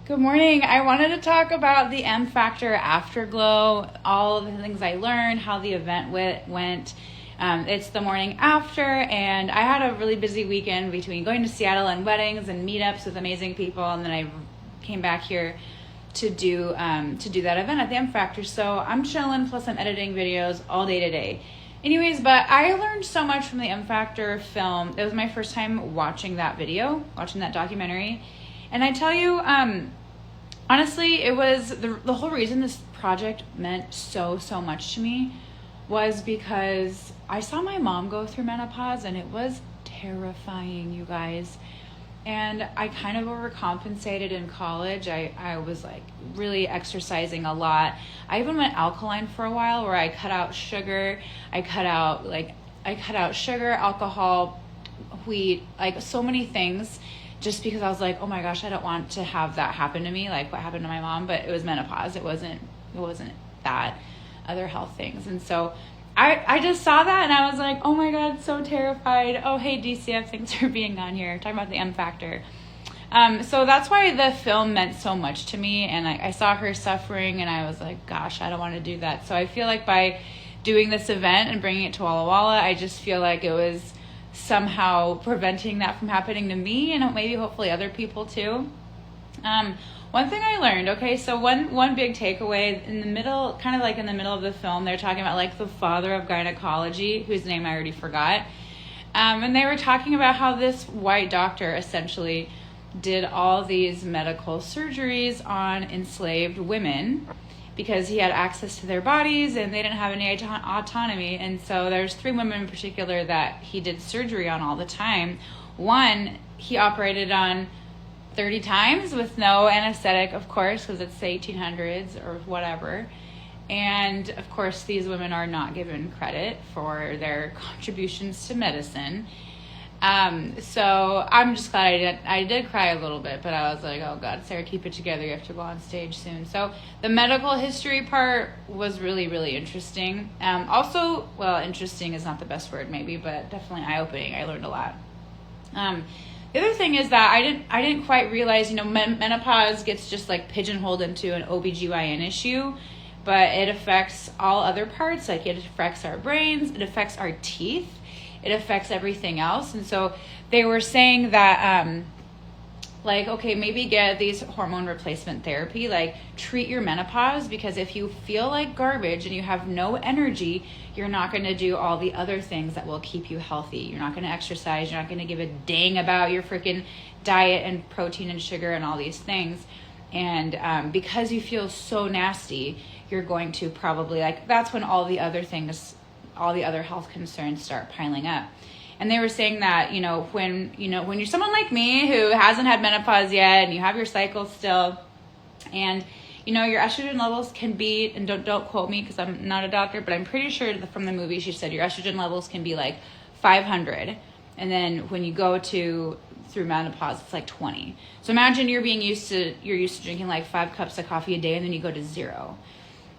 Good morning. I wanted to talk about the Factor Afterglow, all of the things I learned, how the event went. It's the morning after, and I had a really busy weekend between going to Seattle and weddings and meetups with amazing people, and then I came back here to do that event at the Factor. So I'm chilling, plus I'm editing videos all day today. Anyways, but I learned so much from the Factor film. It was my first time watching that documentary. And I tell you, honestly, it was the whole reason this project meant so much to me was because I saw my mom go through menopause, and it was terrifying, you guys. And I kind of overcompensated in college. I was like really exercising a lot. I even went alkaline for a while, where I cut out sugar. I cut out sugar, alcohol, wheat, like so many things, just because I was like, oh my gosh, I don't want to have that happen to me, like what happened to my mom. But it was menopause. It wasn't that, other health things. And so I just saw that, and I was like, oh my God, so terrified. Oh, hey, DCF, thanks for being on here. Talking about the Factor. So that's why the film meant so much to me. And I saw her suffering, and I was like, gosh, I don't want to do that. So I feel like by doing this event and bringing it to Walla Walla, I just feel like it was somehow preventing that from happening to me, and maybe hopefully other people too. One thing I learned, okay, so one big takeaway in the middle of the film, they're talking about like the father of gynecology, whose name I already forgot. And they were talking about how this white doctor essentially did all these medical surgeries on enslaved women because he had access to their bodies and they didn't have any autonomy. And so there's 3 women in particular that he did surgery on all the time. One, he operated on 30 times with no anesthetic, of course, because it's the 1800s or whatever. And of course, these women are not given credit for their contributions to medicine. So I'm just glad I did cry a little bit, but I was like, oh God, Sarah, keep it together. You have to go on stage soon. So the medical history part was really, really interesting. Also, well, interesting is not the best word maybe, but definitely eye-opening. I learned a lot. The other thing is that I didn't quite realize, menopause gets just like pigeonholed into an OBGYN issue, but it affects all other parts. Like it affects our brains, it affects our teeth, it affects everything else. And so they were saying that, okay, maybe get these hormone replacement therapy, like treat your menopause, because if you feel like garbage and you have no energy, you're not going to do all the other things that will keep you healthy. You're not going to exercise. You're not going to give a dang about your freaking diet and protein and sugar and all these things. And because you feel so nasty, you're going to probably that's when all the other health concerns start piling up. And they were saying that, when you're someone like me who hasn't had menopause yet and you have your cycle still, and your estrogen levels can be, and don't quote me because I'm not a doctor, but I'm pretty sure from the movie she said your estrogen levels can be like 500, and then when you go through menopause it's like 20. So imagine you're used to drinking like 5 cups of coffee a day, and then you go to 0.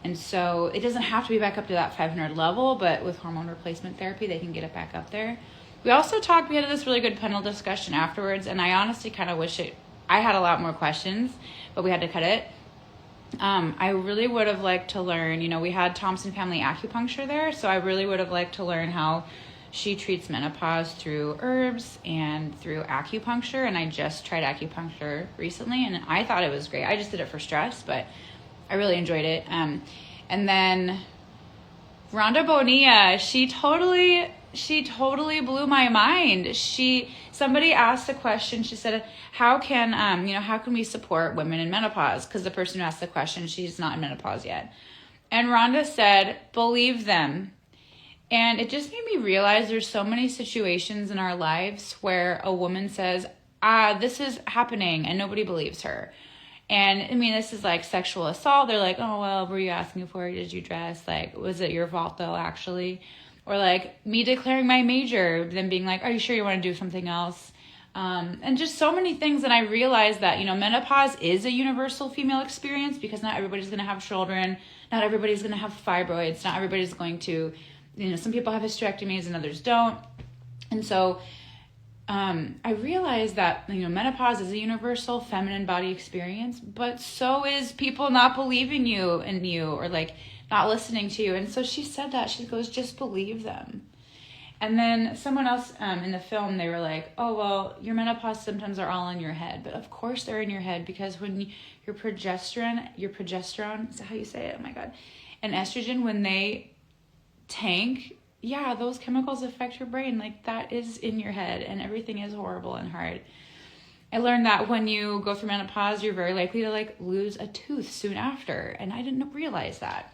And so it doesn't have to be back up to that 500 level, but with hormone replacement therapy they can get it back up there. We also we had this really good panel discussion afterwards, and I honestly kind of wish I had a lot more questions, but we had to cut it. I really would have liked to learn, we had Thompson Family Acupuncture there, so I really would have liked to learn how she treats menopause through herbs and through acupuncture, and I just tried acupuncture recently, and I thought it was great. I just did it for stress, but I really enjoyed it. And then Rhonda Bonilla, she totally blew my mind. Somebody asked a question. She said, how can we support women in menopause? Because the person who asked the question, she's not in menopause yet. And Rhonda said, believe them. And it just made me realize there's so many situations in our lives where a woman says, this is happening, and nobody believes her. And I mean, this is like sexual assault. They're like, oh, well, were you asking for it? Did you dress? Like, was it your fault though, actually? Or like me declaring my major, then being like, are you sure you want to do something else? And just so many things. And I realized that, menopause is a universal female experience, because not everybody's going to have children. Not everybody's going to have fibroids. Not everybody's going to, some people have hysterectomies and others don't. And so I realized that, menopause is a universal feminine body experience, but so is people not believing in you, or like not listening to you. And so she said that, she goes, just believe them. And then someone else in the film, they were like, oh, well, your menopause symptoms are all in your head. But of course they're in your head, because when your progesterone, is that how you say it? Oh my God. And estrogen, when they tank, yeah, those chemicals affect your brain. Like, that is in your head, and everything is horrible and hard. I learned that when you go through menopause, you're very likely to like lose a tooth soon after. And I didn't realize that.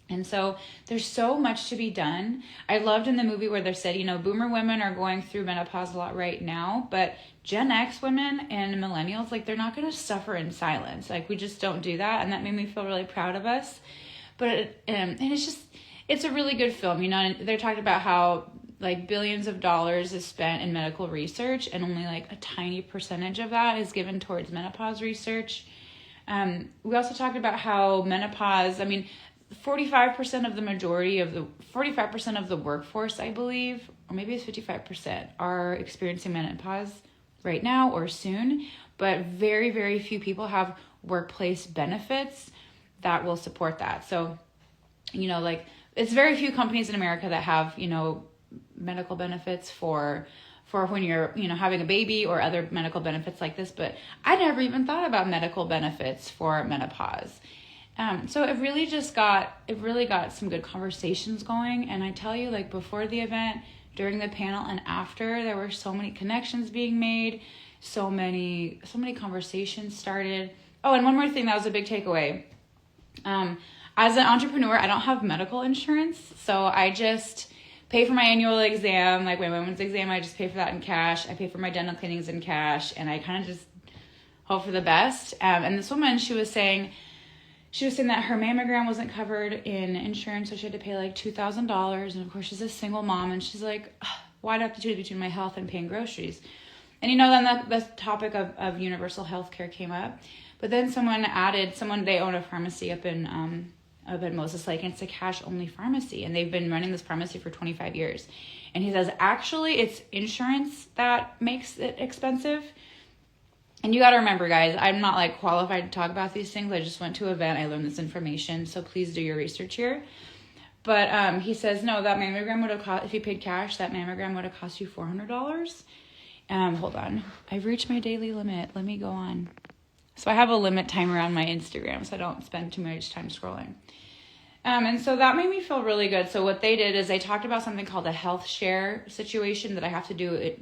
And so there's so much to be done. I loved in the movie where they said, boomer women are going through menopause a lot right now, but Gen X women and millennials, like, they're not going to suffer in silence. Like, we just don't do that. And that made me feel really proud of us. But, and it's a really good film. They talked about how like billions of dollars is spent in medical research, and only like a tiny percentage of that is given towards menopause research. We also talked about how menopause, 45% of the workforce, I believe, or maybe it's 55%, are experiencing menopause right now or soon, but very, very few people have workplace benefits that will support that. So, it's very few companies in America that have, medical benefits for when you're, having a baby, or other medical benefits like this. But I never even thought about medical benefits for menopause. So it really got some good conversations going. And I tell you, like, before the event, during the panel, and after, there were so many connections being made, so many conversations started. Oh, and one more thing that was a big takeaway. As an entrepreneur, I don't have medical insurance, so I just pay for my annual exam, like my women's exam. I just pay for that in cash. I pay for my dental cleanings in cash, and I kind of just hope for the best. And this woman, she was saying that her mammogram wasn't covered in insurance, so she had to pay like $2,000. And of course, she's a single mom, and she's like, why do I have to choose between my health and paying groceries? And then the topic of universal health care came up. But then they own a pharmacy up in Moses Lake, and it's a cash-only pharmacy, and they've been running this pharmacy for 25 years. And he says, actually, it's insurance that makes it expensive. And you got to remember, guys, I'm not like qualified to talk about these things. I just went to an event. I learned this information, so please do your research here. But he says, no, that mammogram would have cost, if you paid cash, that mammogram would have cost you $400. Hold on. I've reached my daily limit. Let me go on. So I have a limit timer on my Instagram, so I don't spend too much time scrolling. And so that made me feel really good. So what they did is they talked about something called a health share situation that I have to do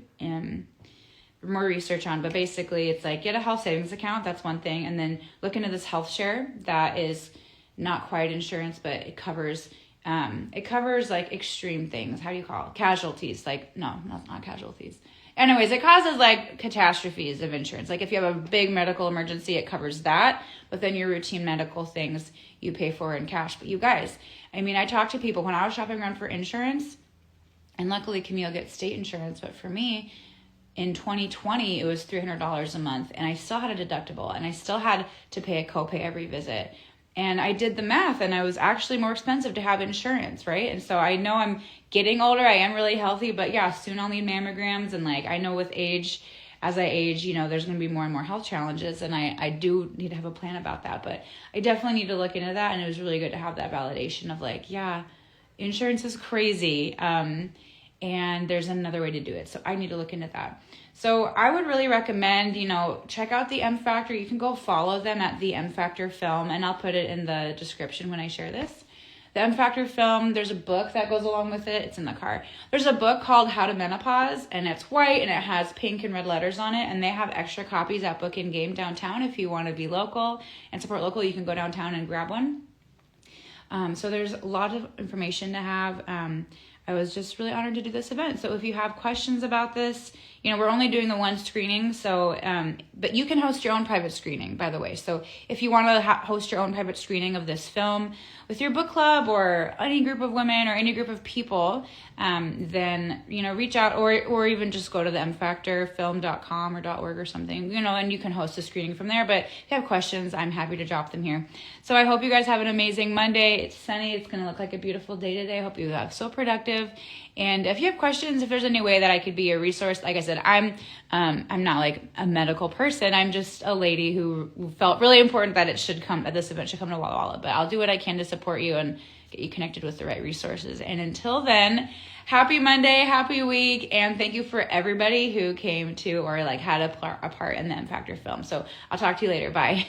more research on. But basically, it's like, get a health savings account. That's one thing. And then look into this health share that is not quite insurance, but it covers like extreme things. How do you call it? Casualties. Like, no, not casualties. Anyways, it causes like catastrophes of insurance. Like if you have a big medical emergency, it covers that. But then your routine medical things you pay for in cash. But you guys, I talked to people when I was shopping around for insurance, and luckily Camille gets state insurance. But for me, in 2020, it was $300 a month, and I still had a deductible, and I still had to pay a copay every visit. And I did the math, and it was actually more expensive to have insurance, right? And so I know I'm getting older. I am really healthy, but yeah, soon I'll need mammograms. And like, I know with age, as I age, there's going to be more and more health challenges. And I do need to have a plan about that, but I definitely need to look into that. And it was really good to have that validation of like, yeah, insurance is crazy. And there's another way to do it. So I need to look into that. So I would really recommend, check out the M Factor. You can go follow them at the M Factor Film, and I'll put it in the description when I share this. The M Factor Film, there's a book that goes along with it. It's in the car. There's a book called How to Menopause, and it's white, and it has pink and red letters on it, and they have extra copies at Book and Game downtown. If you want to be local and support local, you can go downtown and grab one. So there's a lot of information to have. I was just really honored to do this event. So if you have questions about this, we're only doing the one screening. So, but you can host your own private screening, by the way. So if you want to host your own private screening of this film with your book club or any group of women or any group of people, then, reach out or even just go to the mfactorfilm.com or .org or something, and you can host a screening from there. But if you have questions, I'm happy to drop them here. So I hope you guys have an amazing Monday. It's sunny. It's going to look like a beautiful day today. I hope you have so productive. And if you have questions, if there's any way that I could be a resource, like I said, said, I'm not like a medical person. I'm just a lady who felt really important that this event should come to Walla Walla. But I'll do what I can to support you and get you connected with the right resources. And until then, happy Monday, happy week, and thank you for everybody who came to or like had a part in the M Factor film. So I'll talk to you later. Bye.